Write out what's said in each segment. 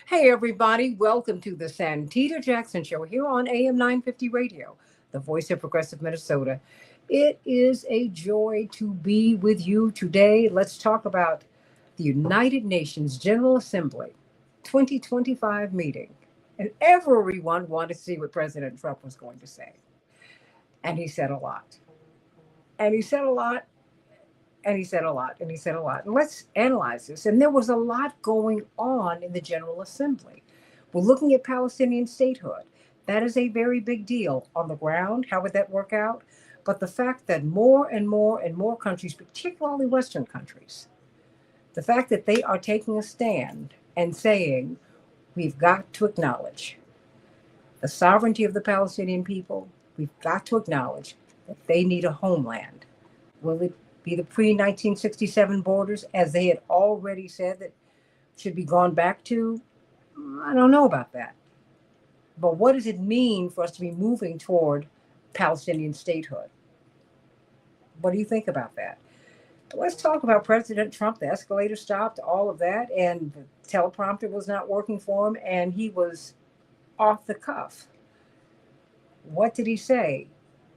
Hey, everybody, welcome to the Santita Jackson Show here on AM 950 Radio, the voice of progressive Minnesota. It is a joy to be with you today. Let's talk about the United Nations General Assembly 2025 meeting. And everyone wanted to see what President Trump was going to say. And he said a lot. And he said a lot. And he said a lot. And he said a lot. And let's analyze this. And there was a lot going on in the General Assembly. We're looking at Palestinian statehood. That is a very big deal on the ground. How would that work out? But the fact that more and more and more countries, particularly Western countries, the fact that they are taking a stand and saying, we've got to acknowledge the sovereignty of the Palestinian people. We've got to acknowledge that they need a homeland. Will it be the pre-1967 borders, as they had already said that should be gone back to? I don't know about that. But what does it mean for us to be moving toward Palestinian statehood? What do you think about that? But let's talk about President Trump. The escalator stopped, all of that, and the teleprompter was not working for him, and he was off the cuff. What did he say?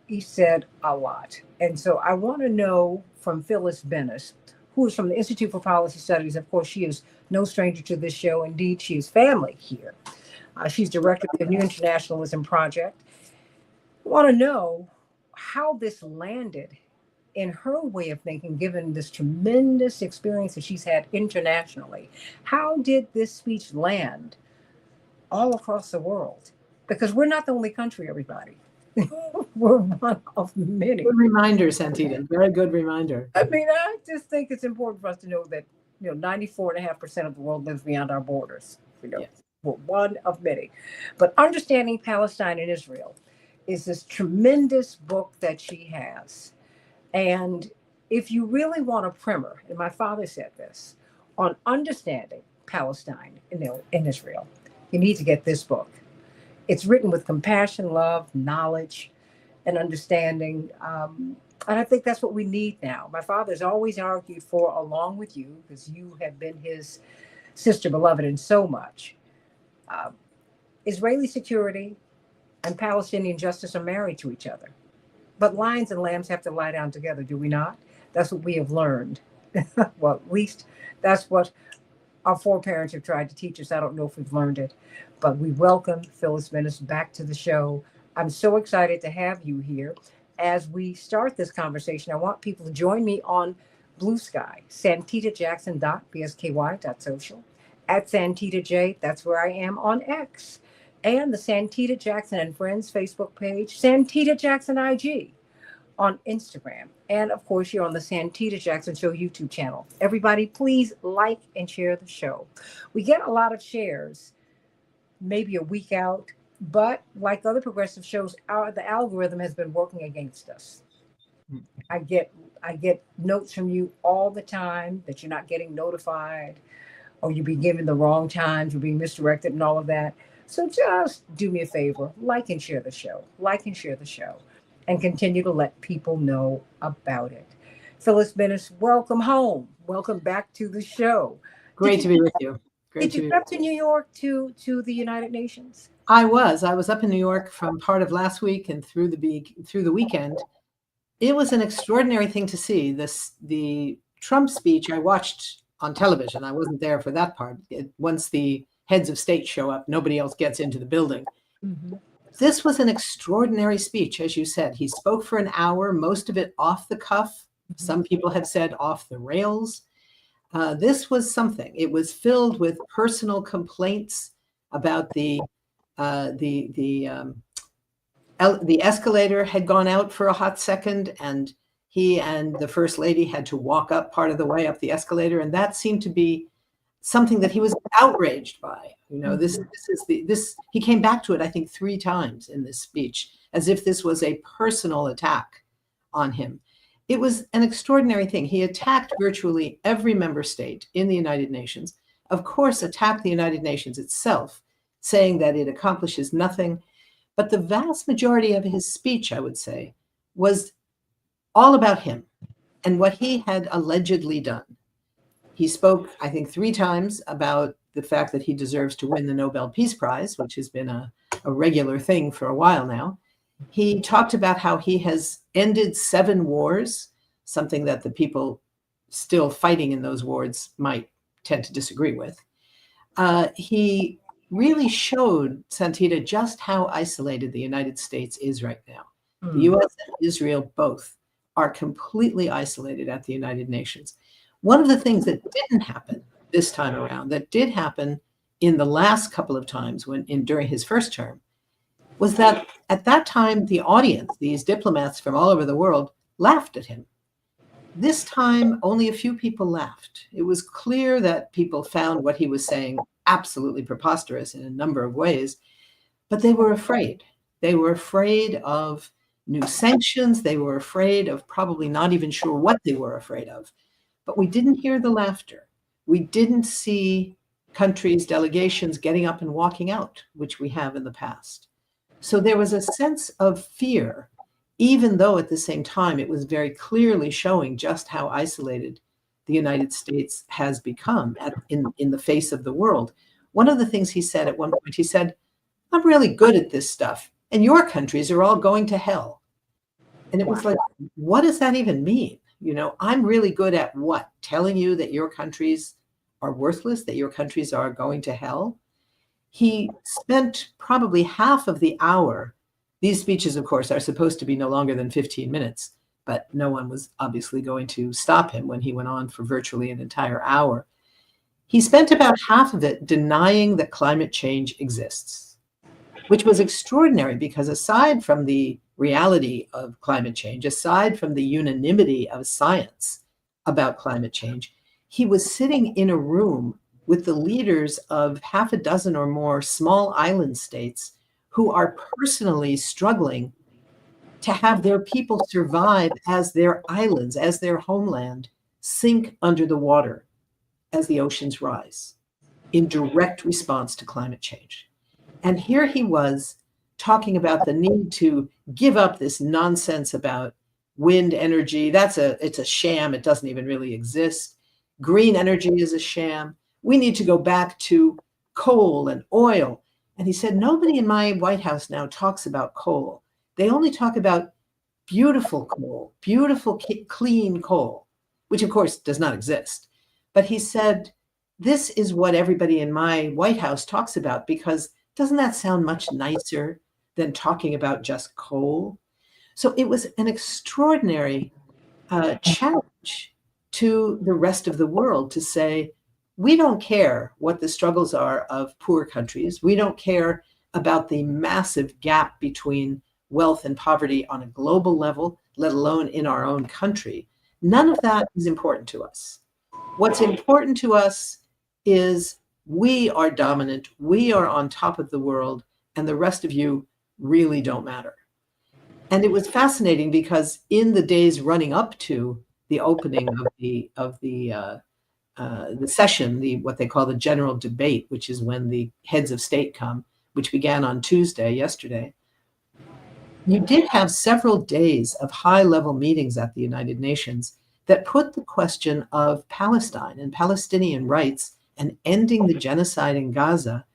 He said a lot. And so I want to know from Phyllis Bennis, who is from the Institute for Policy Studies. Of course, she is no stranger to this show. Indeed, she is family here. She's director of the New Internationalism Project. I want to know how this landed in her way of thinking, given this tremendous experience that she's had internationally. How did this speech land all across the world? Because we're not the only country, everybody. We're one of many. Good reminder, Santita. Very good reminder. I mean, I just think it's important for us to know that 94.5% of the world lives beyond our borders. Yes. We're one of many. But Understanding Palestine and Israel is this tremendous book that she has. And if you really want a primer, and my father said this, on understanding Palestine in Israel, you need to get this book. It's written with compassion, love, knowledge, and understanding. And I think that's what we need now. My father's always argued for, along with you, because you have been his sister beloved in so much. Israeli security and Palestinian justice are married to each other. But lions and lambs have to lie down together, do we not? That's what we have learned. Well, at least that's what our foreparents have tried to teach us. I don't know if we've learned it, but we welcome Phyllis Bennis back to the show. I'm so excited to have you here. As we start this conversation, I want people to join me on Blue Sky, santitajackson.bsky.social, at Santita J, that's where I am on X, and the Santita Jackson and Friends Facebook page, Santita Jackson IG on Instagram. And of course, you're on the Santita Jackson Show YouTube channel. Everybody, please like and share the show. We get a lot of shares, maybe a week out, but like other progressive shows, the algorithm has been working against us. I get notes from you all the time that you're not getting notified, or you're being given the wrong times, you're being misdirected and all of that. So just do me a favor, like and share the show, and continue to let people know about it. Phyllis Bennis, welcome home. Welcome back to the show. Great to be with you. Did you come to New York to the United Nations? I was up in New York from part of last week and through the weekend. It was an extraordinary thing to see. The Trump speech I watched on television. I wasn't there for that part. Once the heads of state show up, nobody else gets into the building. Mm-hmm. This was an extraordinary speech, as you said. He spoke for an hour, most of it off the cuff. Mm-hmm. Some people have said off the rails. This was something. It was filled with personal complaints about the escalator had gone out for a hot second, and he and the First Lady had to walk up part of the way up the escalator, and that seemed to be something that he was outraged by. This he came back to it, I think, 3 times in this speech, as if this was a personal attack on him. It was an extraordinary thing. He attacked virtually every member state in the United Nations, of course, attacked the United Nations itself, saying that it accomplishes nothing. But the vast majority of his speech, I would say, was all about him and what he had allegedly done. He spoke, I think, 3 times about the fact that he deserves to win the Nobel Peace Prize, which has been a regular thing for a while now. He talked about how he has ended 7 wars, something that the people still fighting in those wars might tend to disagree with. He really showed, Santita, just how isolated the United States is right now. The U.S. and Israel both are completely isolated at the United Nations. One of the things that didn't happen this time around, that did happen in the last couple of times during his first term, was that at that time, the audience, these diplomats from all over the world, laughed at him. This time, only a few people laughed. It was clear that people found what he was saying absolutely preposterous in a number of ways, but they were afraid. They were afraid of new sanctions. They were afraid of probably not even sure what they were afraid of. But we didn't hear the laughter. We didn't see countries, delegations getting up and walking out, which we have in the past. So there was a sense of fear, even though at the same time it was very clearly showing just how isolated the United States has become in the face of the world. One of the things he said at one point, he said, "I'm really good at this stuff, and your countries are all going to hell." And it was like, what does that even mean? You know, I'm really good at what? Telling you that your countries are worthless, that your countries are going to hell? He spent probably half of the hour. These speeches, of course, are supposed to be no longer than 15 minutes, but no one was obviously going to stop him when he went on for virtually an entire hour. He spent about half of it denying that climate change exists, which was extraordinary because aside from the reality of climate change, aside from the unanimity of science about climate change, he was sitting in a room with the leaders of half a dozen or more small island states who are personally struggling to have their people survive as their islands, as their homeland, sink under the water as the oceans rise in direct response to climate change. And here he was talking about the need to give up this nonsense about wind energy. It's a sham. It doesn't even really exist. Green energy is a sham. We need to go back to coal and oil. And he said, nobody in my White House now talks about coal. They only talk about beautiful coal, beautiful, clean coal, which of course does not exist. But he said, this is what everybody in my White House talks about, because doesn't that sound much nicer than talking about just coal? So it was an extraordinary challenge to the rest of the world to say, we don't care what the struggles are of poor countries. We don't care about the massive gap between wealth and poverty on a global level, let alone in our own country. None of that is important to us. What's important to us is we are dominant, we are on top of the world, and the rest of you really don't matter. And it was fascinating because in the days running up to the opening of the session, what they call the general debate, which is when the heads of state come, which began on Tuesday, yesterday, you did have several days of high-level meetings at the United Nations that put the question of Palestine and Palestinian rights and ending the genocide in Gaza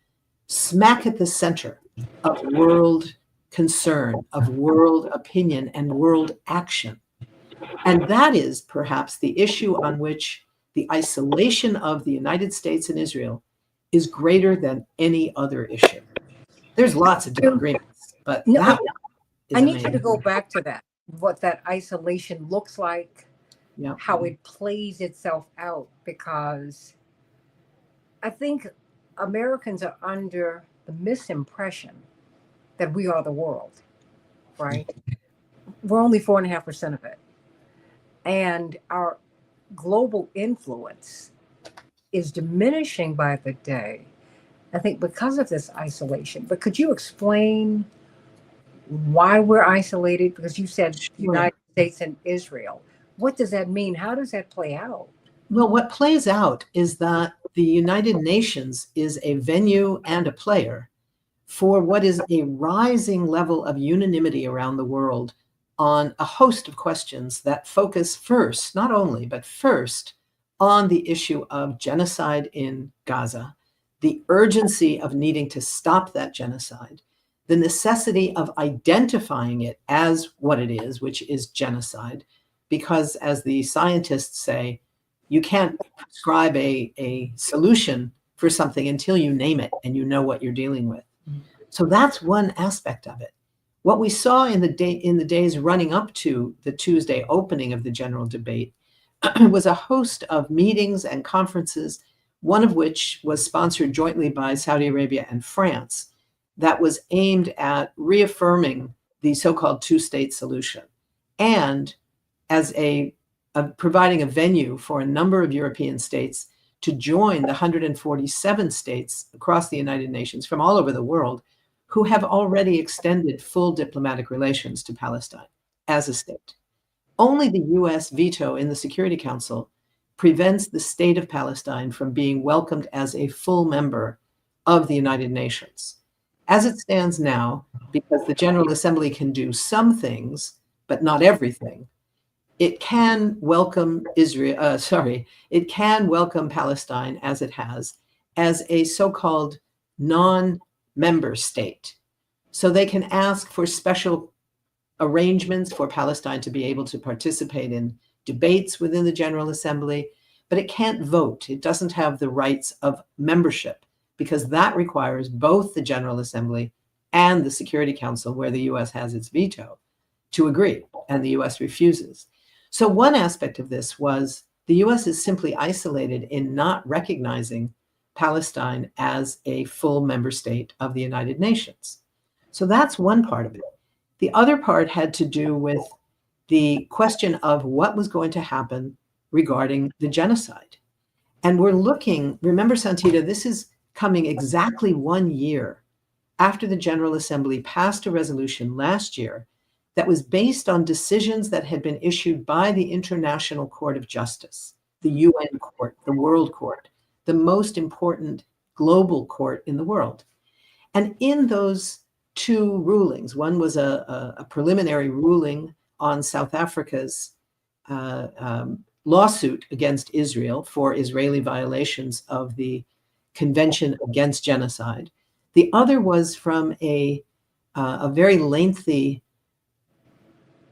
smack at the center of world concern, of world opinion, and world action. And that is perhaps the issue on which the isolation of the United States and Israel is greater than any other issue. There's lots of disagreements, but No, that one is I need amazing. you to go back to that, what that isolation looks like, Yeah. how it plays itself out, because I think Americans are under the misimpression that we are the world, right? We're only 4.5% of it. And our global influence is diminishing by the day, I think, because of this isolation. But could you explain why we're isolated? Because you said the United States and Israel. What does that mean? How does that play out? Well, what plays out is that the United Nations is a venue and a player for what is a rising level of unanimity around the world on a host of questions that focus first, not only, but first on the issue of genocide in Gaza, the urgency of needing to stop that genocide, the necessity of identifying it as what it is, which is genocide, because as the scientists say, you can't prescribe a solution for something until you name it and you know what you're dealing with. So that's one aspect of it. What we saw in the days running up to the Tuesday opening of the general debate was a host of meetings and conferences, one of which was sponsored jointly by Saudi Arabia and France, that was aimed at reaffirming the so-called two-state solution and as providing a venue for a number of European states to join the 147 states across the United Nations from all over the world who have already extended full diplomatic relations to Palestine as a state. Only the US veto in the Security Council prevents the state of Palestine from being welcomed as a full member of the United Nations. As it stands now, because the General Assembly can do some things, but not everything, it can welcome it can welcome Palestine as it has, as a so-called non-member state. So they can ask for special arrangements for Palestine to be able to participate in debates within the General Assembly, but it can't vote. It doesn't have the rights of membership because that requires both the General Assembly and the Security Council, where the US has its veto, to agree, and the US refuses. So one aspect of this was the US is simply isolated in not recognizing Palestine as a full member state of the United Nations. So that's one part of it. The other part had to do with the question of what was going to happen regarding the genocide. And we're looking, remember, Santita, this is coming exactly 1 year after the General Assembly passed a resolution last year that was based on decisions that had been issued by the International Court of Justice, the UN court, the World Court, the most important global court in the world. And in those two rulings, one was a preliminary ruling on South Africa's lawsuit against Israel for Israeli violations of the Convention Against Genocide. The other was from a very lengthy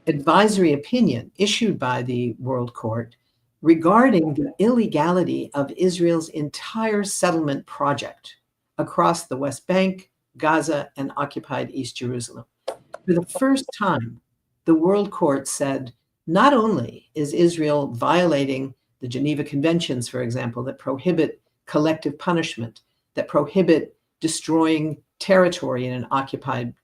advisory opinion issued by the World Court regarding the illegality of Israel's entire settlement project across the West Bank, Gaza, and occupied East Jerusalem. For the first time, the World Court said, not only is Israel violating the Geneva Conventions, for example, that prohibit collective punishment, that prohibit destroying territory in an occupied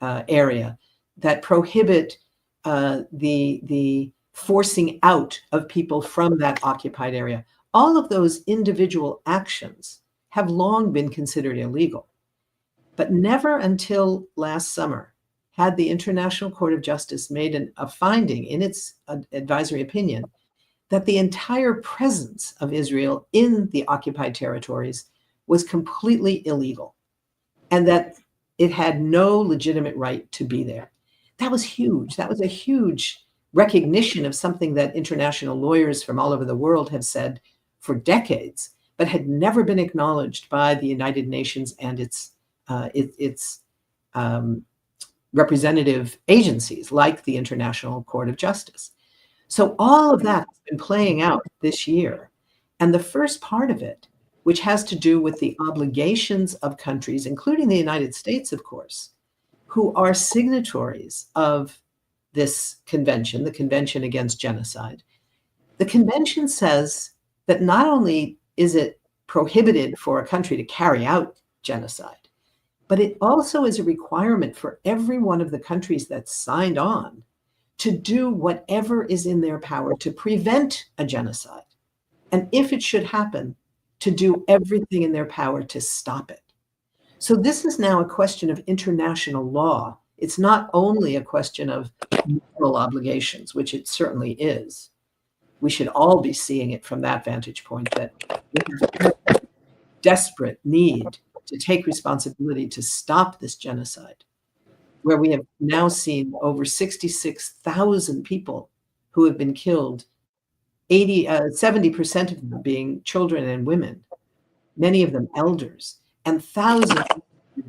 area, that prohibit the forcing out of people from that occupied area. All of those individual actions have long been considered illegal. But never until last summer had the International Court of Justice made a finding in its advisory opinion that the entire presence of Israel in the occupied territories was completely illegal and that it had no legitimate right to be there. That was huge. That was a huge recognition of something that international lawyers from all over the world have said for decades, but had never been acknowledged by the United Nations and its representative agencies like the International Court of Justice. So all of that has been playing out this year. And the first part of it, which has to do with the obligations of countries, including the United States, of course, who are signatories of this convention, the Convention Against Genocide. The convention says that not only is it prohibited for a country to carry out genocide, but it also is a requirement for every one of the countries that signed on to do whatever is in their power to prevent a genocide. And if it should happen, to do everything in their power to stop it. So this is now a question of international law. It's not only a question of moral obligations, which it certainly is. We should all be seeing it from that vantage point, that we have a desperate need to take responsibility to stop this genocide, where we have now seen over 66,000 people who have been killed, 70% of them being children and women, many of them elders, and thousands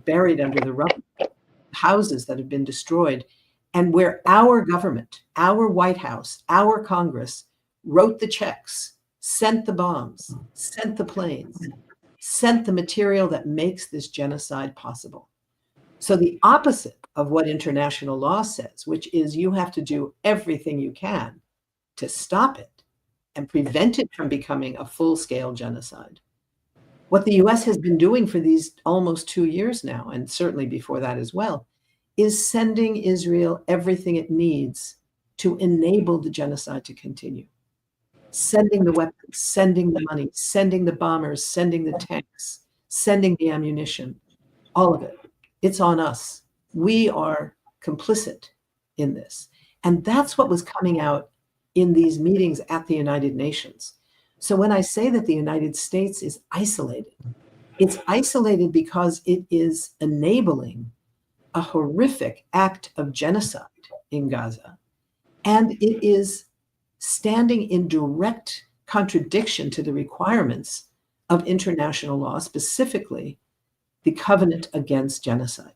buried under the rubble, houses that have been destroyed, and where our government, our White House, our Congress wrote the checks, sent the bombs, sent the planes, sent the material that makes this genocide possible. So the opposite of what international law says, which is you have to do everything you can to stop it and prevent it from becoming a full-scale genocide. What the US has been doing for these almost 2 years now, and certainly before that as well, is sending Israel everything it needs to enable the genocide to continue. Sending the weapons, sending the money, sending the bombers, sending the tanks, sending the ammunition, all of it. It's on us. We are complicit in this. And that's what was coming out in these meetings at the United Nations. So when I say that the United States is isolated, it's isolated because it is enabling a horrific act of genocide in Gaza. And it is standing in direct contradiction to the requirements of international law, specifically the Covenant Against Genocide.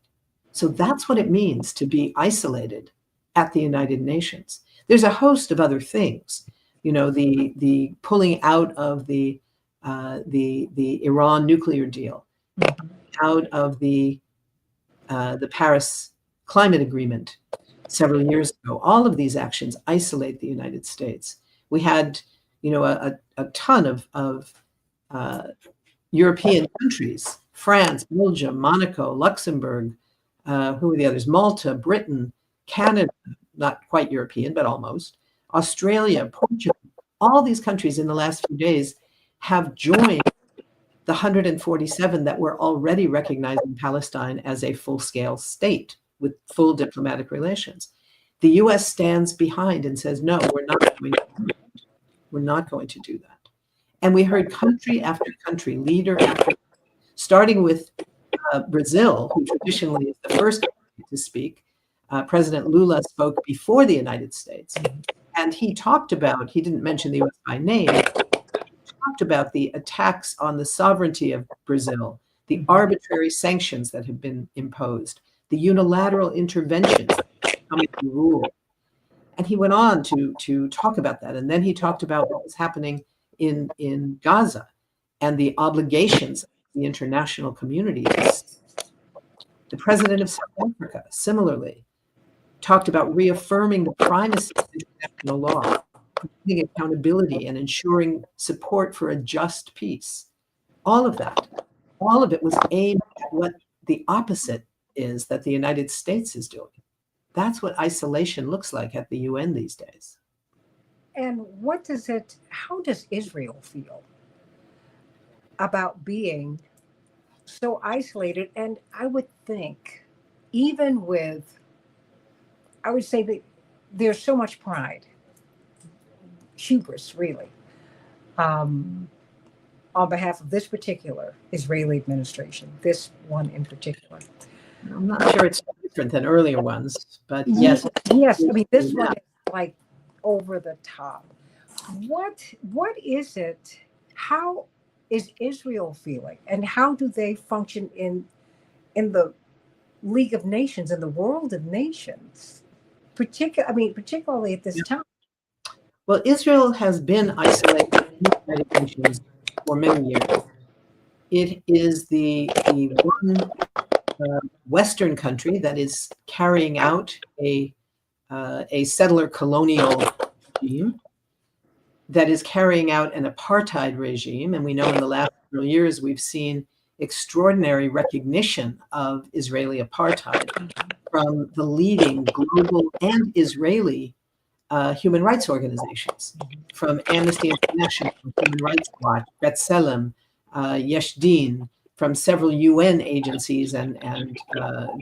So that's what it means to be isolated at the United Nations. There's a host of other things, the pulling out of the Iran nuclear deal, out of the Paris Climate Agreement several years ago. All of these actions isolate the United States. We had, a ton of European countries, France, Belgium, Monaco, Luxembourg, who are the others? Malta, Britain, Canada, not quite European, but almost, Australia, Portugal, all these countries in the last few days have joined the 147 that were already recognizing Palestine as a full-scale state with full diplomatic relations. The US stands behind and says, no, we're not going to do that. We're not going to do that. And we heard country after country, leader after, starting with Brazil, who traditionally is the first country to speak. President Lula spoke before the United States. And he didn't mention the US by name, he talked about the attacks on the sovereignty of Brazil, the arbitrary sanctions that have been imposed, the unilateral interventions coming to rule. And he went on to talk about that. And then he talked about what was happening in Gaza and the obligations of the international community. The president of South Africa, similarly, talked about reaffirming the primacy of international law, providing accountability, and ensuring support for a just peace. All of it was aimed at what the opposite is that the United States is doing. That's what isolation looks like at the UN these days. And how does Israel feel about being so isolated? And I would think, even I would say that there's so much pride, hubris, really, on behalf of this particular Israeli administration, this one in particular. I'm not sure it's different than earlier ones, but yes. Yes, I mean, this one is like over the top. What is it? How is Israel feeling? And how do they function in the League of Nations, in the world of nations? Particularly at this time. Well, Israel has been isolated in the United Nations for many years. It is the one Western country that is carrying out a settler colonial regime, that is carrying out an apartheid regime. And we know in the last several years, we've seen extraordinary recognition of Israeli apartheid from the leading global and Israeli human rights organizations, from Amnesty International, Human Rights Watch, B'Tselem, Yesh Din, from several UN agencies and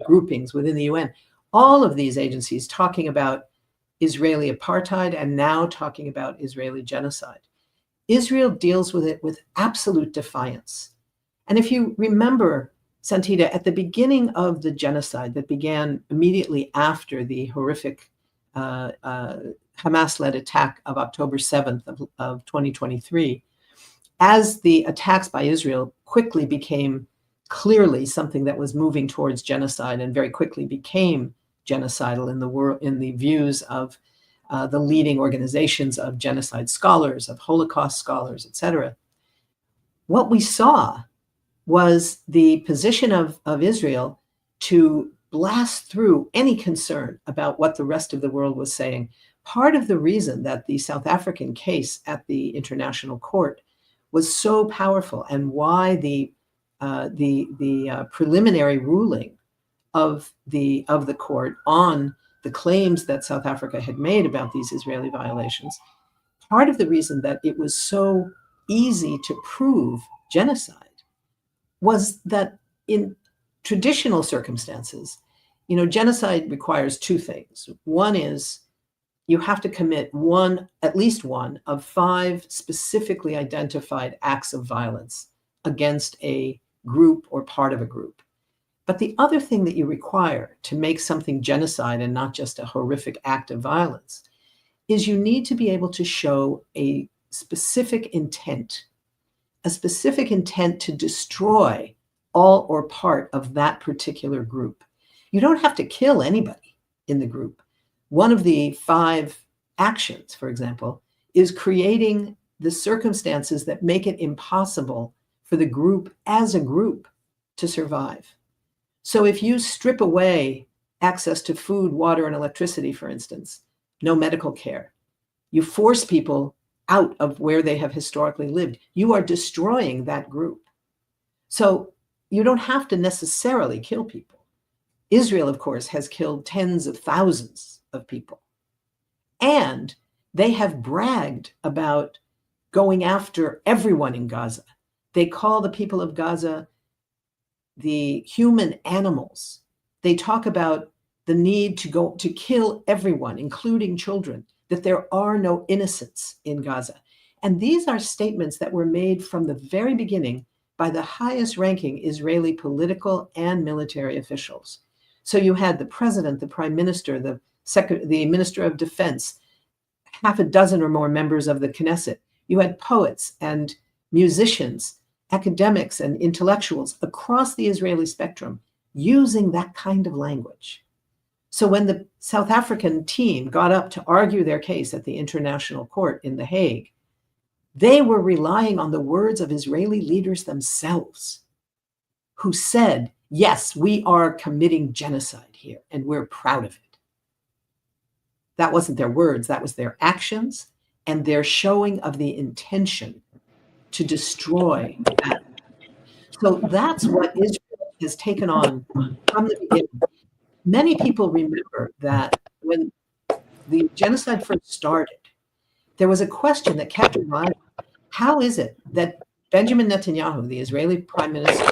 groupings within the UN. All of these agencies talking about Israeli apartheid and now talking about Israeli genocide. Israel deals with it with absolute defiance. And if you remember, Santita, at the beginning of the genocide that began immediately after the horrific Hamas-led attack of October 7th of 2023, as the attacks by Israel quickly became clearly something that was moving towards genocide and very quickly became genocidal in the world, in the views of the leading organizations of genocide scholars, of Holocaust scholars, etc. What we saw was the position of Israel to blast through any concern about what the rest of the world was saying. Part of the reason that the South African case at the International Court was so powerful, and why the preliminary ruling of the court on the claims that South Africa had made about these Israeli violations, part of the reason that it was so easy to prove genocide was that in traditional circumstances, genocide requires two things. One is you have to commit at least one of 5 specifically identified acts of violence against a group or part of a group. But the other thing that you require to make something genocide and not just a horrific act of violence is you need to be able to show a specific intent to destroy all or part of that particular group. You don't have to kill anybody in the group. One of the 5 actions, for example, is creating the circumstances that make it impossible for the group as a group to survive. So if you strip away access to food, water, and electricity, for instance, no medical care, you force people out of where they have historically lived, you are destroying that group. So you don't have to necessarily kill people. Israel, of course, has killed tens of thousands of people. And they have bragged about going after everyone in Gaza. They call the people of Gaza the human animals. They talk about the need to kill everyone, including children, that there are no innocents in Gaza. And these are statements that were made from the very beginning by the highest ranking Israeli political and military officials. So you had the president, the prime minister, the minister of defense, half a dozen or more members of the Knesset. You had poets and musicians, academics and intellectuals across the Israeli spectrum using that kind of language. So when the South African team got up to argue their case at the International Court in The Hague, they were relying on the words of Israeli leaders themselves, who said, yes, we are committing genocide here, and we're proud of it. That wasn't their words, that was their actions and their showing of the intention to destroy that. So that's what Israel has taken on from the beginning. Many people remember that when the genocide first started, there was a question that kept arising. How is it that Benjamin Netanyahu, the Israeli prime minister,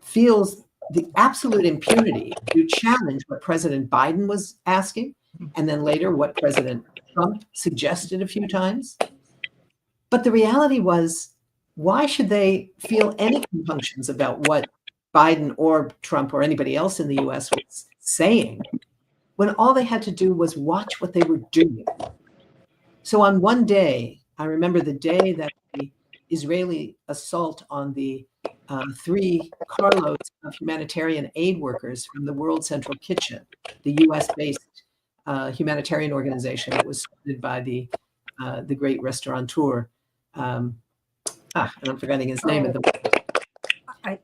feels the absolute impunity to challenge what President Biden was asking, and then later what President Trump suggested a few times? But the reality was, why should they feel any compunctions about what Biden or Trump or anybody else in the US was saying, when all they had to do was watch what they were doing? So on one day, I remember the day that the Israeli assault on the 3 carloads of humanitarian aid workers from the World Central Kitchen, the US-based humanitarian organization that was started by the great restaurateur, and I'm forgetting his name at the moment.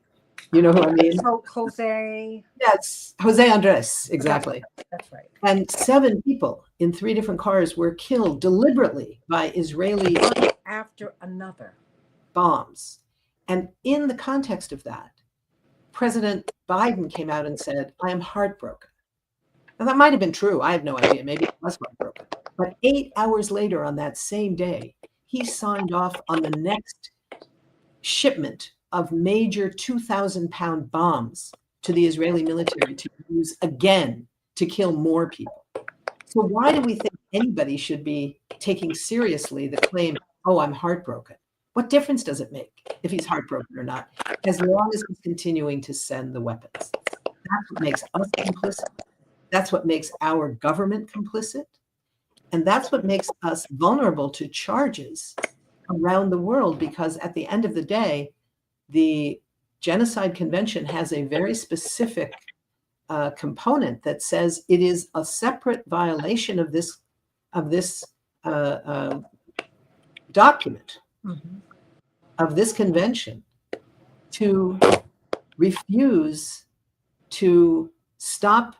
You know who I mean? Jose. Yes, Jose Andres, exactly. That's right. And 7 people in 3 different cars were killed deliberately by Israeli One after another bombs. And in the context of that, President Biden came out and said, I am heartbroken. Now, that might have been true. I have no idea. Maybe it was heartbroken. But 8 hours later on that same day, he signed off on the next shipment of major 2,000-pound bombs to the Israeli military to use again to kill more people. So why do we think anybody should be taking seriously the claim, oh, I'm heartbroken? What difference does it make if he's heartbroken or not, as long as he's continuing to send the weapons? That's what makes us complicit. That's what makes our government complicit. And that's what makes us vulnerable to charges around the world, because at the end of the day, the Genocide Convention has a very specific component that says it is a separate violation of this uh, uh, document, of this convention, to refuse to stop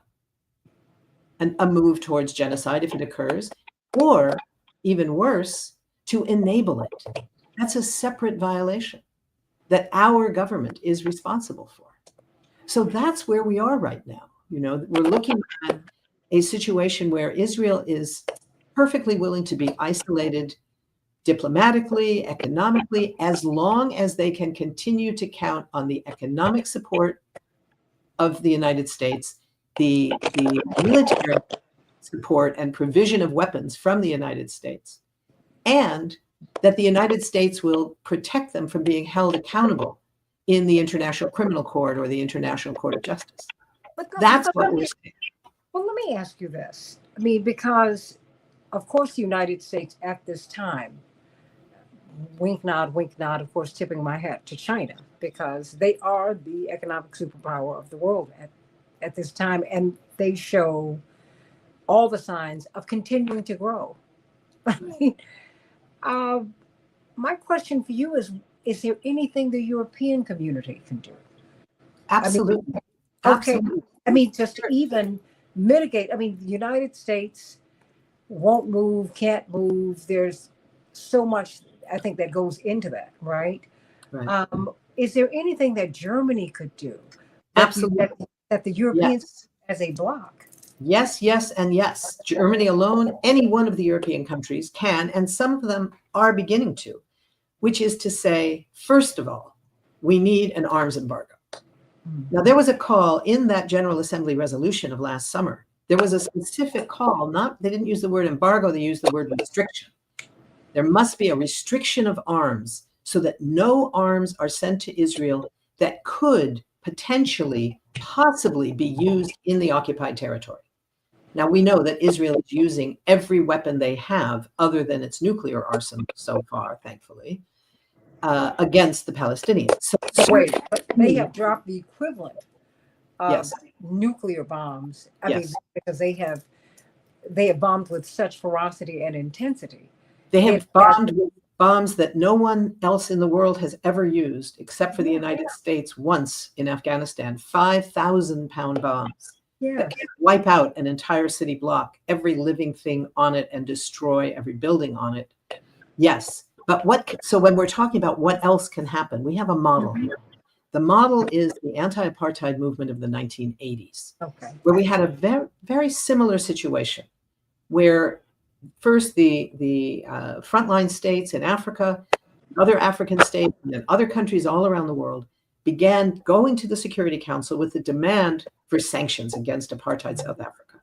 a move towards genocide if it occurs, or even worse, to enable it. That's a separate violation that our government is responsible for. So that's where we are right now. You know, we're looking at a situation where Israel is perfectly willing to be isolated diplomatically, economically, as long as they can continue to count on the economic support of the United States, the military support and provision of weapons from the United States, and that the United States will protect them from being held accountable in the International Criminal Court or the International Court of Justice. That's what we're saying. Well, let me ask you this. I mean, because, of course, the United States at this time, wink, nod, of course, tipping my hat to China, because they are the economic superpower of the world at this time, and they show all the signs of continuing to grow. I mean, my question for you is there anything the European community can do? Absolutely. I mean, okay. Absolutely. I mean, just to even mitigate. I mean, the United States won't move, can't move. There's so much, I think, that goes into that, right? Right. Is there anything that Germany could do? Absolutely. That the Europeans, Yes. as a bloc? Yes, yes, and yes. Germany alone, any one of the European countries can, and some of them are beginning to, which is to say, first of all, we need an arms embargo. Now, there was a call in that General Assembly resolution of last summer. There was a specific call, they didn't use the word embargo, they used the word restriction. There must be a restriction of arms so that no arms are sent to Israel that could potentially, possibly be used in the occupied territory. Now, we know that Israel is using every weapon they have, other than its nuclear arsenal so far, thankfully, against the Palestinians. So wait, but they have dropped the equivalent of yes. nuclear bombs. I Yes. mean, because they have bombed with such ferocity and intensity. They have bombed with bombs that no one else in the world has ever used, except for the United States once in Afghanistan. 5,000-pound bombs that can wipe out an entire city block, every living thing on it, and destroy every building on it. Yes. But so when we're talking about what else can happen, we have a model here. The model is the anti-apartheid movement of the 1980s, where we had a very, very similar situation, where first the frontline states in Africa, other African states, and then other countries all around the world began going to the Security Council with the demand for sanctions against apartheid South Africa.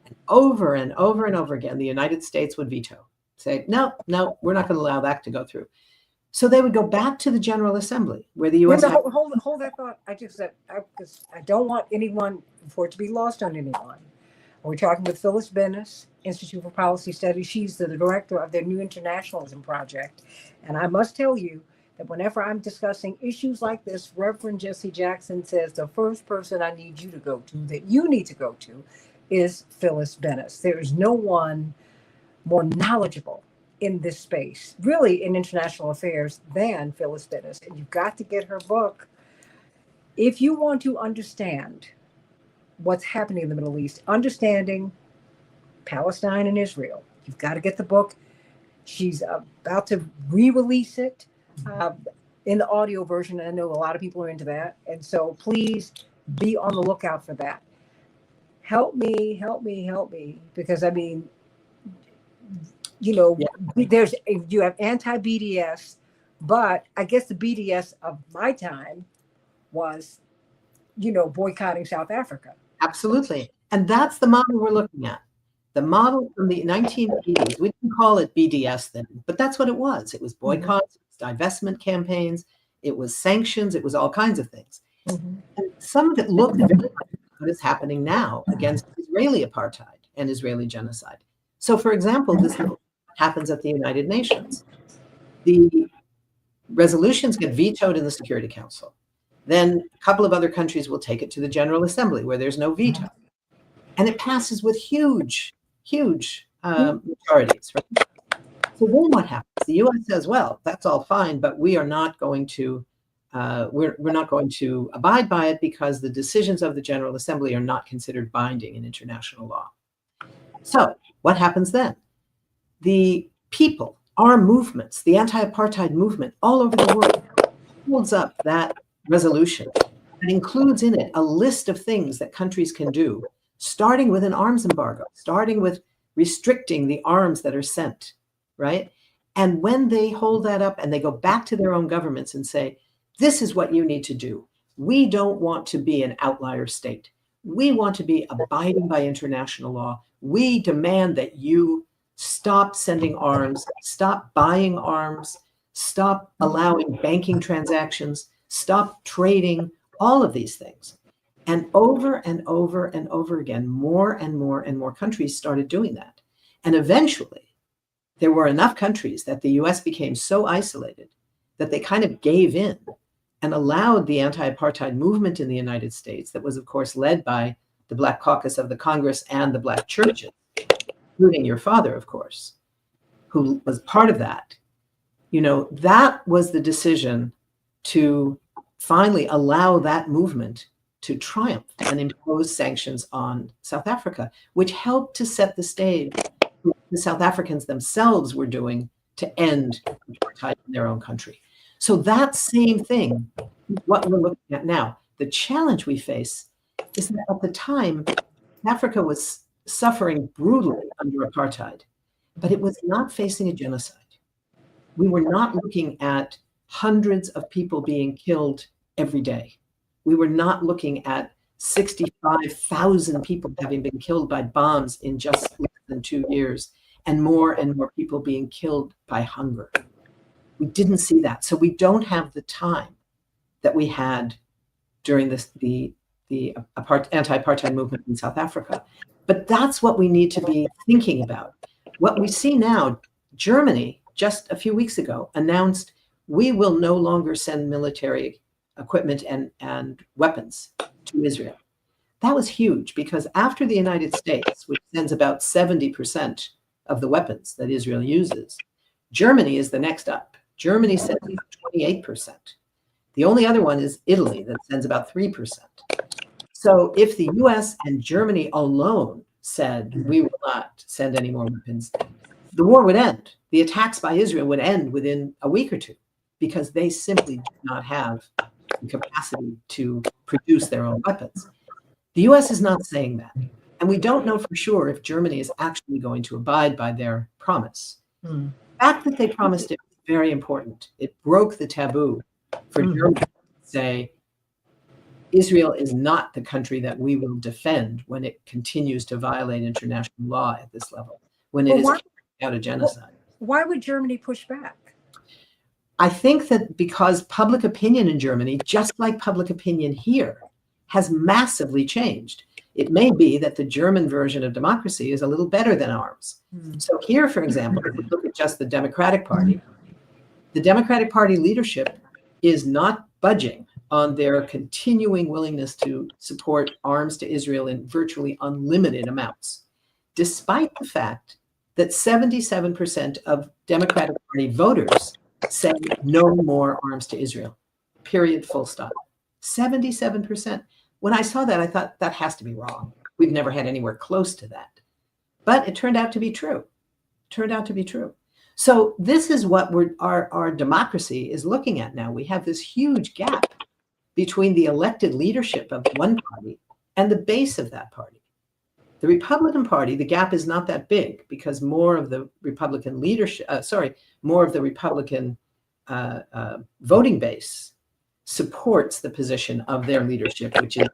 And over and over and over again, the United States would veto, say, no, we're not going to allow that to go through. So they would go back to the General Assembly, where the U.S. Hold that thought. Because I don't want anyone for it to be lost on anyone. We're talking with Phyllis Bennis, Institute for Policy Studies. She's the director of their New Internationalism Project. And I must tell you that whenever I'm discussing issues like this, Reverend Jesse Jackson says the first person I need you to go to, that you need to go to, is Phyllis Bennis. There is no one more knowledgeable in this space, really in international affairs, than Phyllis Bennis. And you've got to get her book. If you want to understand what's happening in the Middle East, understanding Palestine and Israel, you've got to get the book. She's about to re-release it in the audio version. I know a lot of people are into that. And so please be on the lookout for that. Help me. Because I mean, you know, you have anti-BDS, but I guess the BDS of my time was, you know, boycotting South Africa. Absolutely. And that's the model we're looking at. The model from the 1980s. We didn't call it BDS then, but that's what it was. It was boycotts, divestment campaigns, it was sanctions, it was all kinds of things. And some of it looked very like what is happening now against Israeli apartheid and Israeli genocide. So, for example, this happens at the United Nations. The resolutions get vetoed in the Security Council. Then a couple of other countries will take it to the General Assembly where there's no veto. And it passes with huge majorities. Right? So then what happens? The U.S. says, well, that's all fine, but we are not going to we're not going to abide by it because the decisions of the General Assembly are not considered binding in international law. So what happens then? The people, our movements, the anti-apartheid movement all over the world holds up that resolution that includes in it a list of things that countries can do, starting with an arms embargo, starting with restricting the arms that are sent, right? And when they hold that up and they go back to their own governments and say, this is what you need to do. We don't want to be an outlier state. We want to be abiding by international law. We demand that you stop sending arms, stop buying arms, stop allowing banking transactions, stop trading, all of these things. And over and over and over again, more and more and more countries started doing that. And eventually, there were enough countries that the US became so isolated that they kind of gave in and allowed the anti-apartheid movement in the United States, that was, of course, led by the Black Caucus of the Congress and the Black churches, including your father, of course, who was part of that. You know, that was the decision to finally allow that movement to triumph and impose sanctions on South Africa, which helped to set the stage for what the South Africans themselves were doing to end apartheid in their own country. So that same thing is what we're looking at now. The challenge we face is that at the time, Africa was suffering brutally under apartheid, but it was not facing a genocide. We were not looking at hundreds of people being killed every day. We were not looking at 65,000 people having been killed by bombs in just less than 2 years, and more people being killed by hunger. We didn't see that. So we don't have the time that we had during the anti-apartheid movement in South Africa. But that's what we need to be thinking about. What we see now, Germany, just a few weeks ago, announced we will no longer send military equipment and weapons to Israel. That was huge because after the United States, which sends about 70% of the weapons that Israel uses, Germany is the next up. Germany sends 28%. The only other one is Italy that sends about 3%. So if the US and Germany alone said we will not send any more weapons, the war would end. The attacks by Israel would end within a week or two because they simply do not have the capacity to produce their own weapons. The US is not saying that. And we don't know for sure if Germany is actually going to abide by their promise. The fact that they promised it was very important. It broke the taboo for Germany to say, Israel is not the country that we will defend when it continues to violate international law at this level, when it is carrying out a genocide. Why would Germany push back? I think that because public opinion in Germany, just like public opinion here, has massively changed. It may be that the German version of democracy is a little better than ours. So here, for example, if we look at just the Democratic Party leadership is not budging on their continuing willingness to support arms to Israel in virtually unlimited amounts, despite the fact that 77% of Democratic Party voters said no more arms to Israel, period, full stop. 77%. When I saw that, I thought that has to be wrong. We've never had anywhere close to that. But it turned out to be true. So this is what our democracy is looking at now. We have this huge gap between the elected leadership of one party and the base of that party. The Republican Party, the gap is not that big because more of the Republican voting base supports the position of their leadership, which is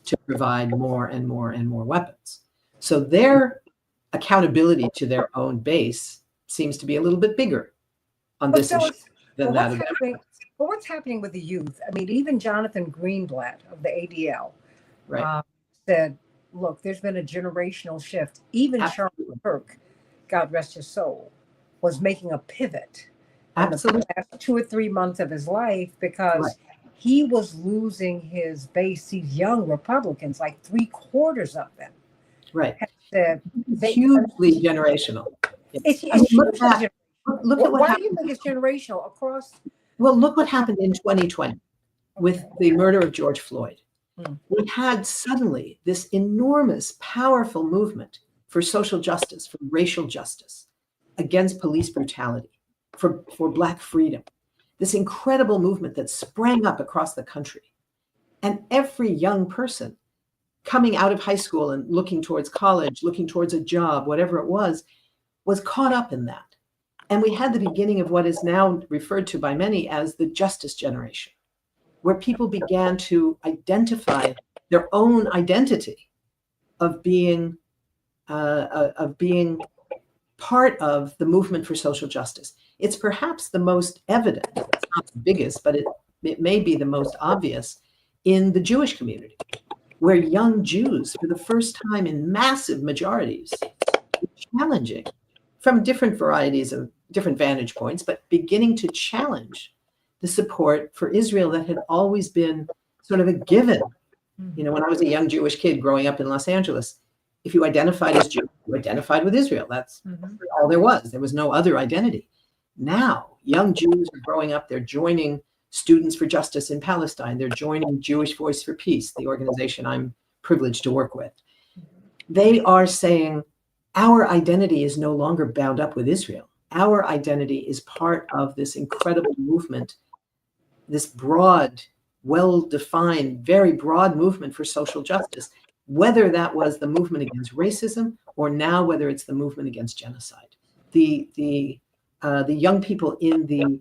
to provide more and more and more weapons. So their accountability to their own base seems to be a little bit bigger on this issue than that of Democrats. But what's happening with the youth? I mean, even Jonathan Greenblatt of the ADL said, look, there's been a generational shift. Even Charlie Kirk, God rest his soul, was making a pivot in the Absolutely. last 2 or 3 months of his life Right. because he was losing his base. These young Republicans, like three-quarters of them, Right. have said It's they. hugely generational. Yeah. I mean, It's look hugely back. generational. Look at what Why do you happened. think it's generational across? Well, look what happened in 2020 with Okay. the murder of George Floyd. Hmm. We had suddenly this enormous, powerful movement for social justice, for racial justice, against police brutality, for Black freedom. This incredible movement that sprang up across the country. And every young person coming out of high school and looking towards college, looking towards a job, whatever it was caught up in that. And we had the beginning of what is now referred to by many as the justice generation, where people began to identify their own identity of being part of the movement for social justice. It's perhaps the most evident, it's not the biggest, but it may be the most obvious in the Jewish community, where young Jews, for the first time in massive majorities, were challenging from different varieties of different vantage points, but beginning to challenge the support for Israel that had always been sort of a given. You know, when I was a young Jewish kid growing up in Los Angeles, if you identified as Jew, you identified with Israel. That's Mhm. all there was. There was no other identity. Now, young Jews are growing up, they're joining Students for Justice in Palestine, they're joining Jewish Voice for Peace, the organization I'm privileged to work with. They are saying, our identity is no longer bound up with Israel. Our identity is part of this incredible movement, this broad, well-defined, very broad movement for social justice, whether that was the movement against racism or now whether it's the movement against genocide. The young people in the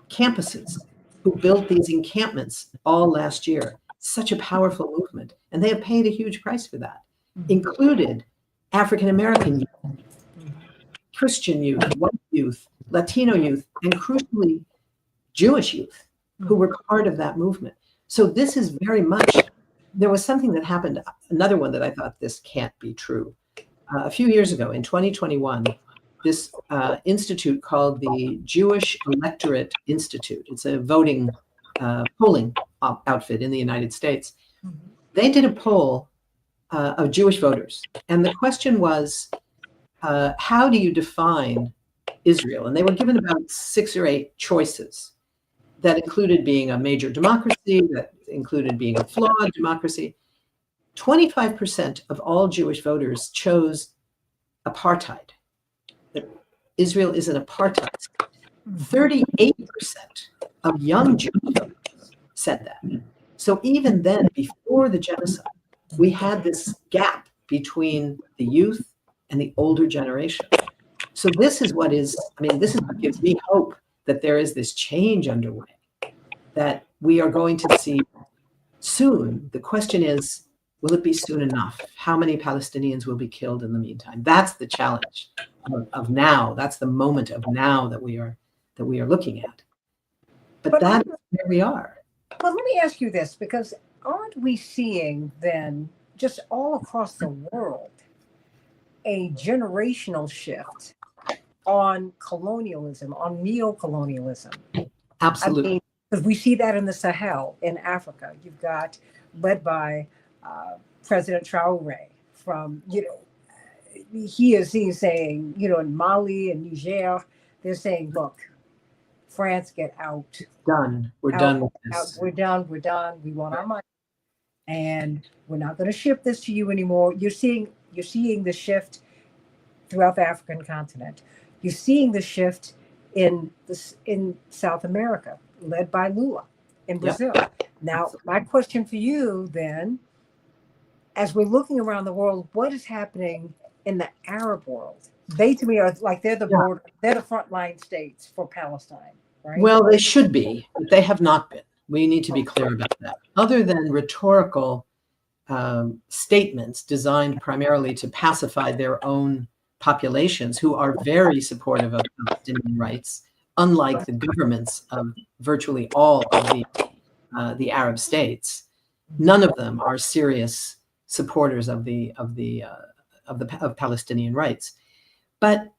campuses who built these encampments all last year, such a powerful movement, and they have paid a huge price for that, included African American youth, Christian youth, white youth, Latino youth, and crucially, Jewish youth who were part of that movement. So this is very much, there was something that happened, another one that I thought this can't be true. A few years ago in 2021, this institute called the Jewish Electorate Institute, it's a voting polling outfit in the United States. They did a poll of Jewish voters. And the question was, how do you define Israel? And they were given about 6 or 8 choices that included being a major democracy, that included being a flawed democracy. 25% of all Jewish voters chose apartheid, that Israel is an apartheid state. 38% of young Jewish voters said that. So even then, before the genocide, we had this gap between the youth and the older generation. So this is what is, I mean, this is what gives me hope that there is this change underway, that we are going to see soon. The question is, will it be soon enough? How many Palestinians will be killed in the meantime? That's the challenge of now. That's the moment of now that we are looking at. But that's where we are. But let me ask you this, because aren't we seeing then, just all across the world, a generational shift on colonialism, on neo-colonialism? Absolutely. I mean, because we see that in the Sahel, in Africa. You've got, led by President Traore from, he's saying, in Mali and Niger, they're saying, look, France, get out. Done. We're Out, done with out, this. we're done. We want our money. And we're not going to ship this to you anymore. You're seeing the shift throughout the African continent. You're seeing the shift in South America, led by Lula in Brazil. Yep. Now, my question for you then, as we're looking around the world, what is happening in the Arab world? They, to me, are like they're the border, they're the frontline states for Palestine, right? Well, they should be, but they have not been. We need to be clear about that. Other than rhetorical statements designed primarily to pacify their own populations, who are very supportive of Palestinian rights, unlike the governments of virtually all of the Arab states, none of them are serious supporters of Palestinian rights. But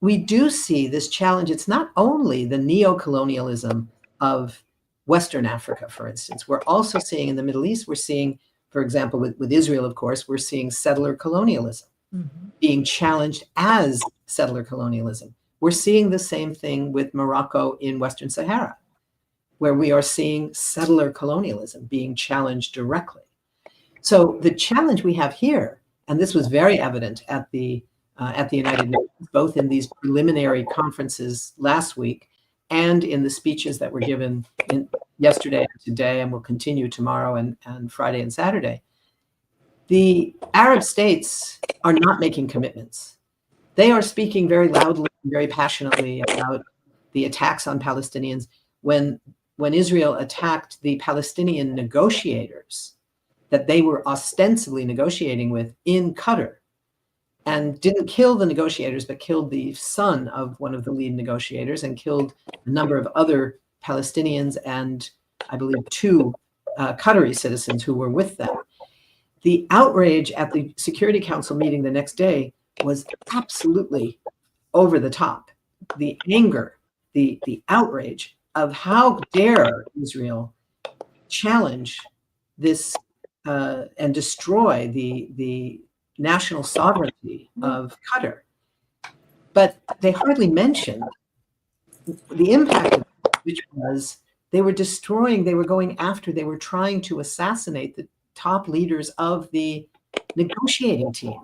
we do see this challenge. It's not only the neo-colonialism of Western Africa, for instance. We're also seeing in the Middle East, we're seeing, for example, with Israel, of course, we're seeing settler colonialism being challenged as settler colonialism. We're seeing the same thing with Morocco in Western Sahara, where we are seeing settler colonialism being challenged directly. So the challenge we have here, and this was very evident at the United Nations, both in these preliminary conferences last week and in the speeches that were given yesterday and today, and will continue tomorrow and Friday and Saturday. The Arab states are not making commitments. They are speaking very loudly and very passionately about the attacks on Palestinians. When Israel attacked the Palestinian negotiators that they were ostensibly negotiating with in Qatar, and didn't kill the negotiators, but killed the son of one of the lead negotiators and killed a number of other Palestinians and I believe 2 Qatari citizens who were with them. The outrage at the Security Council meeting the next day was absolutely over the top. The anger, the outrage of how dare Israel challenge this and destroy the national sovereignty of Qatar. But they hardly mentioned the impact of it, which was they were destroying, they were going after, they were trying to assassinate the top leaders of the negotiating team,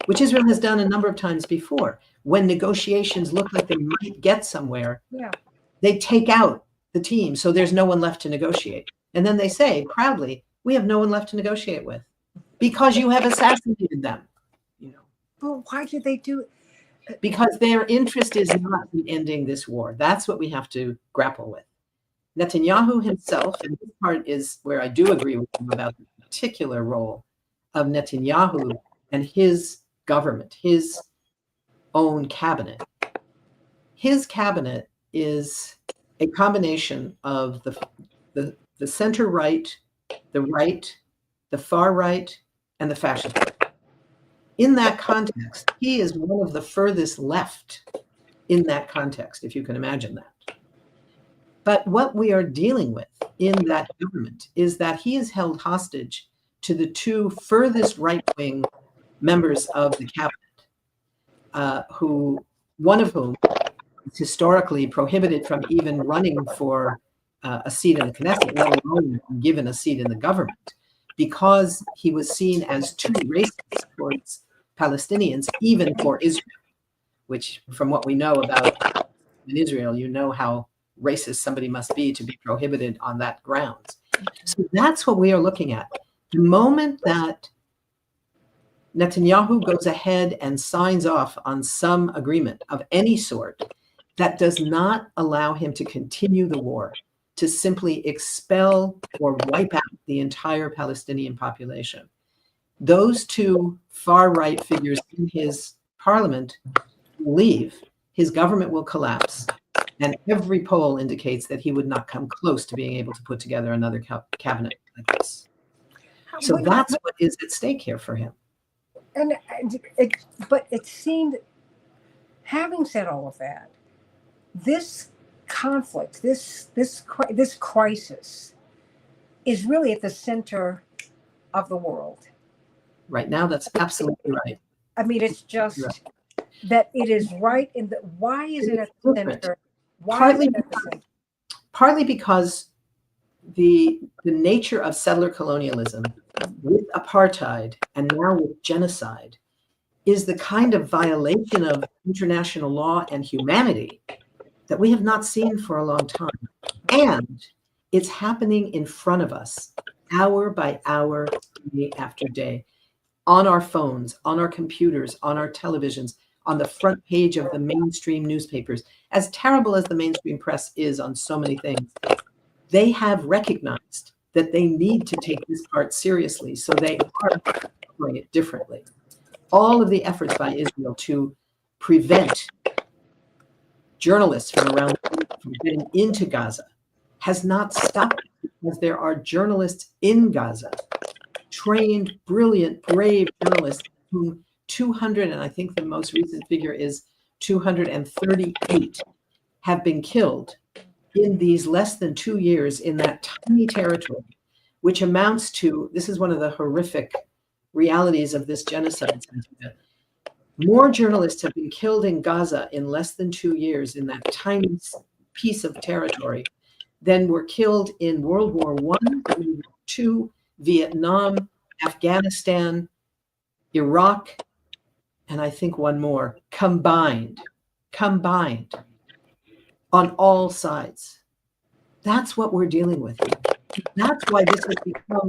which Israel has done a number of times before. When negotiations look like they might get somewhere, they take out the team so there's no one left to negotiate. And then they say proudly, we have no one left to negotiate with because you have assassinated them. Well, why did they do it? Because their interest is not in ending this war. That's what we have to grapple with. Netanyahu himself, and this part is where I do agree with him about the particular role of Netanyahu and his government, his own cabinet. His cabinet is a combination of the center right, the far right, and the fascist right. In that context, he is one of the furthest left in that context, if you can imagine that. But what we are dealing with in that government is that he is held hostage to the 2 furthest right-wing members of the cabinet, one of whom is historically prohibited from even running for a seat in the Knesset, let alone given a seat in the government, because he was seen as too racist towards Palestinians, even for Israel, which from what we know about in Israel, you know how racist somebody must be to be prohibited on that grounds. So that's what we are looking at. The moment that Netanyahu goes ahead and signs off on some agreement of any sort that does not allow him to continue the war, to simply expel or wipe out the entire Palestinian population, those 2 far-right figures in his parliament will leave, his government will collapse, and every poll indicates that he would not come close to being able to put together another cabinet like this. So that's what is at stake here for him. But it seemed, having said all of that, this conflict, this crisis is really at the center of the world. Right now, that's absolutely right. I mean, it's just that it is right in the, why is it at the center? Partly because the nature of settler colonialism with apartheid and now with genocide is the kind of violation of international law and humanity that we have not seen for a long time. And it's happening in front of us, hour by hour, day after day, on our phones, on our computers, on our televisions, on the front page of the mainstream newspapers. As terrible as the mainstream press is on so many things, they have recognized that they need to take this part seriously, so they are doing it differently. All of the efforts by Israel to prevent journalists from around the world from getting into Gaza has not stopped, because there are journalists in Gaza, trained, brilliant, brave journalists, whom 200, and I think the most recent figure is 238 have been killed in these less than 2 years in that tiny territory, which amounts to, this is one of the horrific realities of this genocide. More journalists have been killed in Gaza in less than 2 years in that tiny piece of territory than were killed in World War I, World War II, Vietnam, Afghanistan, Iraq, and I think one more, combined on all sides. That's what we're dealing with. That's why this has become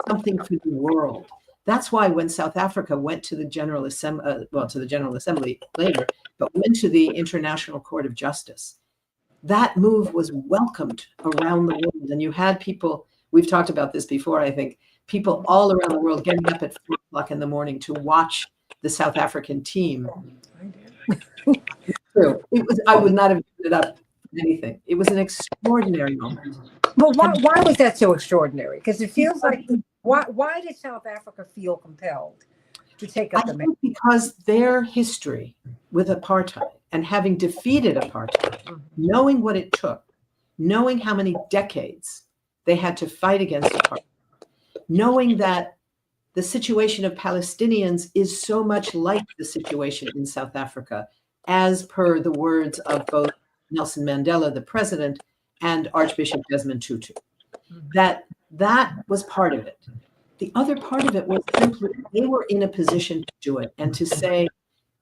something for the world. That's why when South Africa went to the General Assembly, to the General Assembly later, but went to the International Court of Justice, that move was welcomed around the world. And you had people, we've talked about this before, I think, people all around the world getting up at 4 o'clock in the morning to watch the South African team. It was, I would not have given it up for anything. It was an extraordinary moment. Well, why was that so extraordinary? Because it feels like, why did South Africa feel compelled to take up the I think because their history with apartheid and having defeated apartheid, knowing what it took, knowing how many decades they had to fight against apartheid, knowing that the situation of Palestinians is so much like the situation in South Africa, as per the words of both Nelson Mandela, the president, and Archbishop Desmond Tutu, that was part of it. The other part of it was simply they were in a position to do it and to say,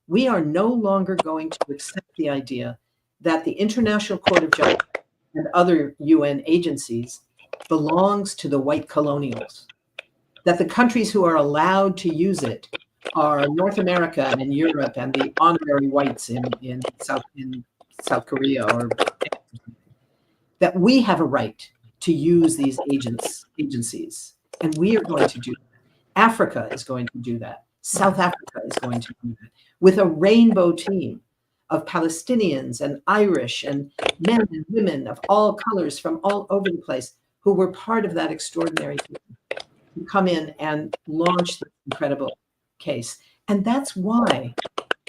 we are no longer going to accept the idea that the International Court of Justice and other UN agencies belongs to the white colonials, that the countries who are allowed to use it are North America and Europe and the honorary whites in South Korea, or that we have a right to use these agencies, and we are going to do that. Africa is going to do that. South Africa is going to do that with a rainbow team of Palestinians and Irish and men and women of all colors from all over the place who were part of that extraordinary team to come in and launch this incredible case. And that's why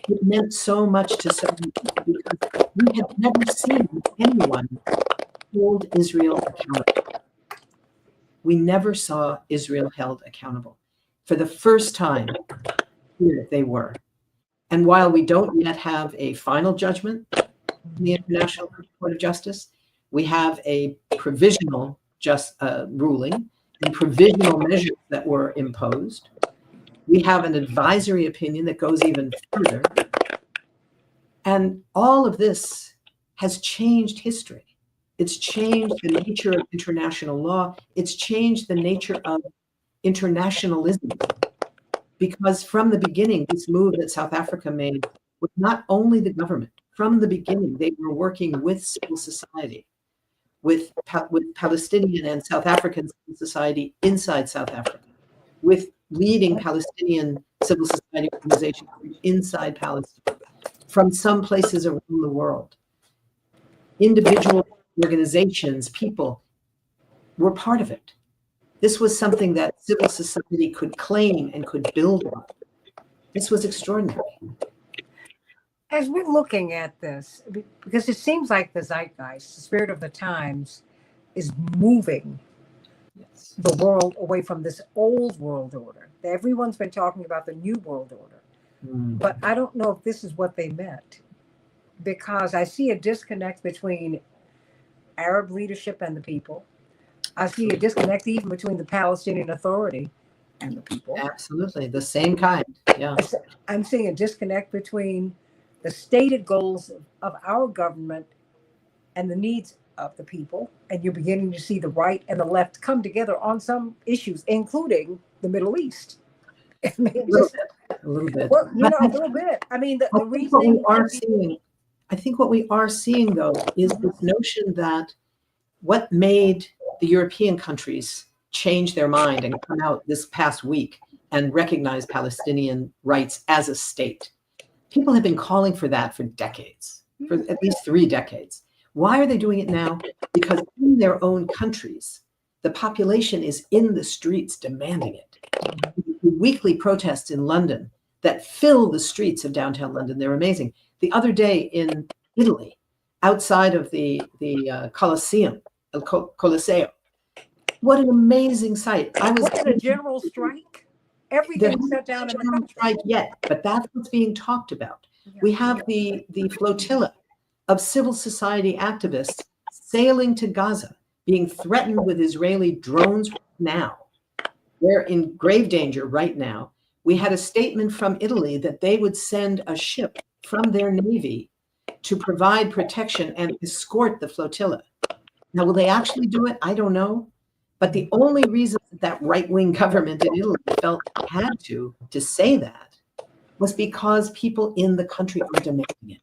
it meant so much to so many people, because we had never seen anyone hold Israel accountable. We never saw Israel held accountable. For the first time, here they were. And while we don't yet have a final judgment in the International Court of Justice, we have a provisional ruling and provisional measures that were imposed. We have an advisory opinion that goes even further. And all of this has changed history. It's changed the nature of international law. It's changed the nature of internationalism. Because from the beginning, this move that South Africa made was not only the government. From the beginning, they were working with civil society, with Palestinian and South African civil society inside South Africa, with leading Palestinian civil society organizations inside Palestine, from some places around the world. Individual organizations, people were part of it. This was something that civil society could claim and could build on. This was extraordinary. As we're looking at this, because it seems like the zeitgeist, the spirit of the times, is moving the world away from this old world order. Everyone's been talking about the new world order, but I don't know if this is what they meant, because I see a disconnect between Arab leadership and the people. I see a disconnect even between the Palestinian Authority and the people. Absolutely, the same kind. Yeah, I'm seeing a disconnect between the stated goals of our government and the needs of the people, and you're beginning to see the right and the left come together on some issues, including the Middle East. I mean, a little bit. Well, a little bit. I mean, the reason I think what we are seeing, though, is this notion that what made the European countries change their mind and come out this past week and recognize Palestinian rights as a state. People have been calling for that for decades, for at least 3 decades. Why are they doing it now? Because in their own countries, the population is in the streets demanding it. The weekly protests in London that fill the streets of downtown London. They're amazing. The other day in Italy, outside of the Colosseum, Colosseo, what an amazing sight. I was Wasn't a general strike? there Everything hasn't shut down in the been a country. strike yet, but that's what's being talked about. Yeah. We have the flotilla of civil society activists sailing to Gaza, being threatened with Israeli drones now. They're in grave danger right now. We had a statement from Italy that they would send a ship from their navy to provide protection and escort the flotilla. Now, will they actually do it? I don't know. But the only reason that right-wing government in Italy felt it had to say that was because people in the country are demanding it.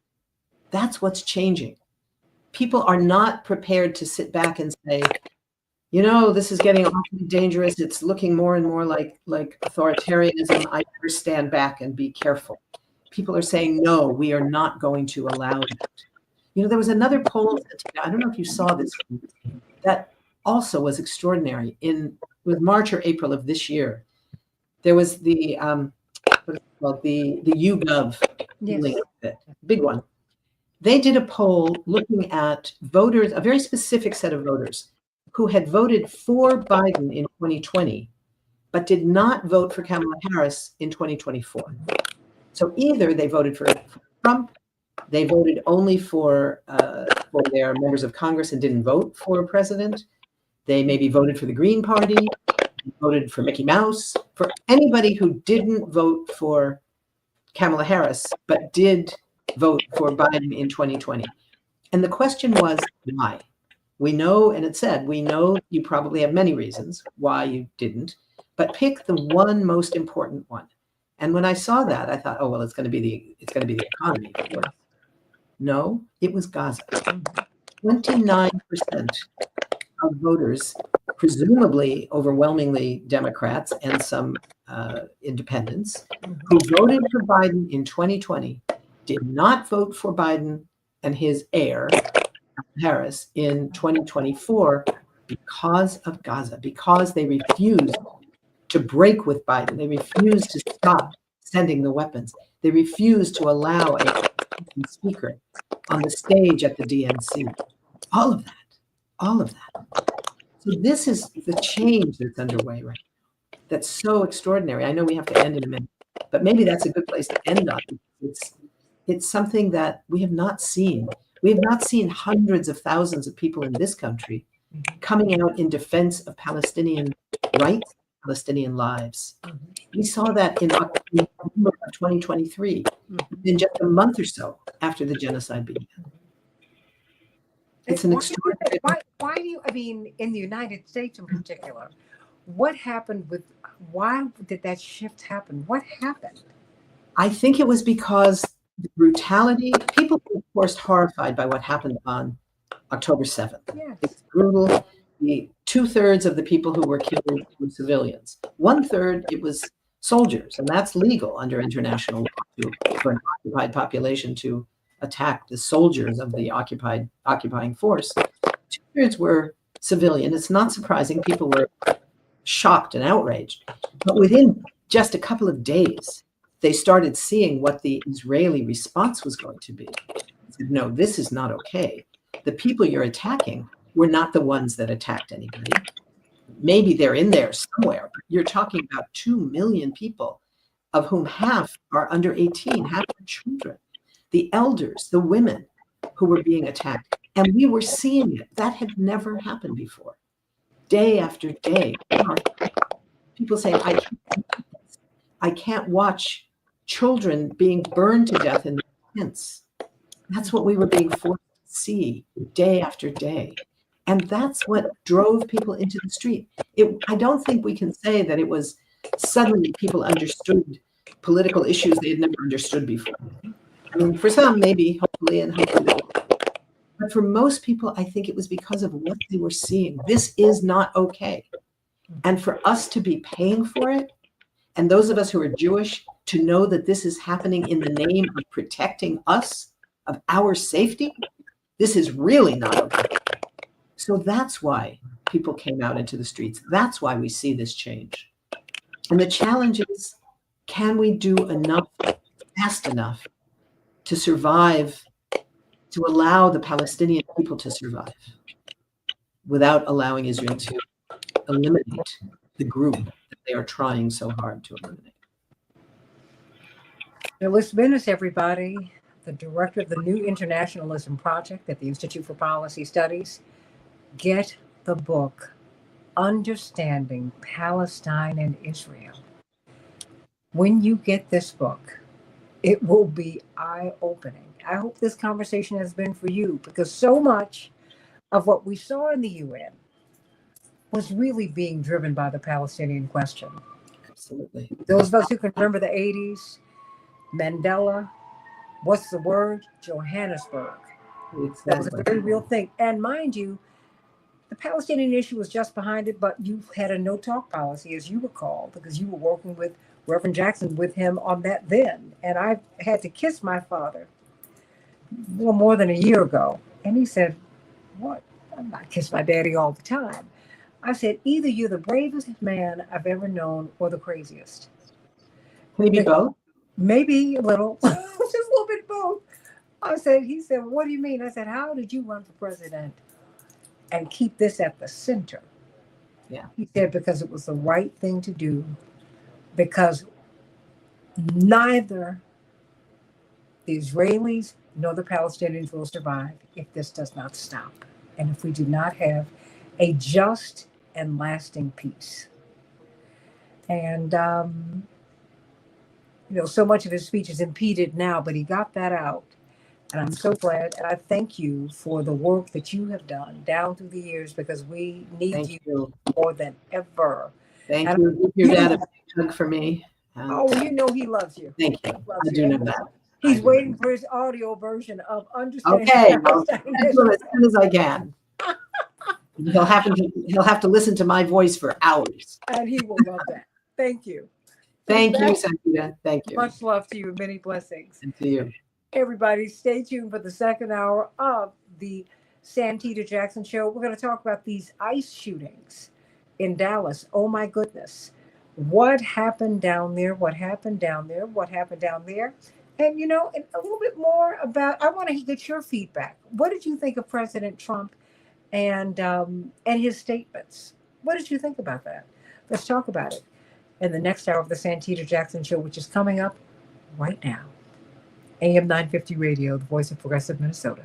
That's what's changing. People are not prepared to sit back and say, you know, this is getting awfully dangerous. It's looking more and more like authoritarianism. I better stand back and be careful. People are saying, no, we are not going to allow that. You know, there was another poll, I don't know if you saw this, that also was extraordinary. With March or April of this year, there was the what is it called, the YouGov link, big one. They did a poll looking at voters, a very specific set of voters who had voted for Biden in 2020, but did not vote for Kamala Harris in 2024. So either they voted for Trump, they voted only for their members of Congress and didn't vote for president. They maybe voted for the Green Party, voted for Mickey Mouse, for anybody who didn't vote for Kamala Harris, but did vote for Biden in 2020. And the question was, why? We know, and it said, we know you probably have many reasons why you didn't, but pick the one most important one. And when I saw that, I thought, oh, well, it's going to be the economy. No, it was Gaza. 29% of voters, presumably overwhelmingly Democrats and some independents, who voted for Biden in 2020, did not vote for Biden and his heir, Harris, in 2024 because of Gaza, because they refused to break with Biden. They refused to stop sending the weapons. They refused to allow a speaker on the stage at the DNC. All of that. So this is the change that's underway right now. That's so extraordinary. I know we have to end in a minute, but maybe that's a good place to end on. It's something that we have not seen. We have not seen hundreds of thousands of people in this country coming out in defense of Palestinian rights, Palestinian lives. We saw that in October of 2023, in just a month or so after the genocide began. It's an extraordinary. Why do you, I mean, in the United States in particular, what happened why did that shift happen? What happened? I think it was because the brutality, people were, of course, horrified by what happened on October 7th. Yes. It's brutal. The 2/3 of the people who were killed were civilians. 1/3, it was soldiers, and that's legal under international law for an occupied population to attack the soldiers of the occupying force. 2/3 were civilian. It's not surprising. People were shocked and outraged. But within just a couple of days, they started seeing what the Israeli response was going to be. They said, no, this is not okay. The people you're attacking were not the ones that attacked anybody. Maybe they're in there somewhere. You're talking about 2 million people, of whom half are under 18, half are children. The elders, the women who were being attacked. And we were seeing it. That had never happened before. Day after day, people saying, I can't watch children being burned to death in the tents. That's what we were being forced to see day after day. And that's what drove people into the street. I don't think we can say that it was suddenly people understood political issues they had never understood before. I mean, for some, maybe, hopefully. But for most people, I think it was because of what they were seeing. This is not okay. And for us to be paying for it, and those of us who are Jewish, to know that this is happening in the name of protecting us, of our safety, this is really not okay. So that's why people came out into the streets. That's why we see this change. And the challenge is, can we do enough, fast enough to survive, to allow the Palestinian people to survive without allowing Israel to eliminate the group that they are trying so hard to eliminate? Phyllis Bennis, everybody, the director of the New Internationalism Project at the Institute for Policy Studies. Get the book, Understanding Palestine and Israel. When you get this book, it will be eye-opening. I hope this conversation has been for you, because so much of what we saw in the UN was really being driven by the Palestinian question. Absolutely. Those of us who can remember the 80s, Mandela, what's the word? Johannesburg. Exactly. That was a very real thing. And mind you, the Palestinian issue was just behind it, but you had a no-talk policy, as you recall, because you were working with Reverend Jackson with him on that then. And I had to kiss my father a little more than a year ago. And he said, what? I kiss my daddy all the time. I said, either you're the bravest man I've ever known or the craziest. Can it be both? Maybe a little, just a little bit both. He said, what do you mean? I said, how did you run for president and keep this at the center? Yeah. He said, because it was the right thing to do, because neither the Israelis nor the Palestinians will survive if this does not stop, and if we do not have a just and lasting peace. And, so much of his speech is impeded now, but he got that out. And I'm so glad. And I thank you for the work that you have done down through the years, because we need you more than ever. Thank you. Give your dad a big hug for me. He loves you. Thank you. I do know that. He's waiting for his audio version of Understanding. Okay, well, as soon as I can. He'll have to listen to my voice for hours. And he will love that. Thank you. Thank you, Santita. Thank you. Much love to you and many blessings. And to you. Everybody, stay tuned for the second hour of the Santita Jackson Show. We're going to talk about these ICE shootings in Dallas. Oh, my goodness. What happened down there? What happened down there? What happened down there? And, and a little bit more about, I want to get your feedback. What did you think of President Trump and his statements? What did you think about that? Let's talk about it in the next hour of the Santita Jackson Show, which is coming up right now. AM 950 Radio, the voice of progressive Minnesota.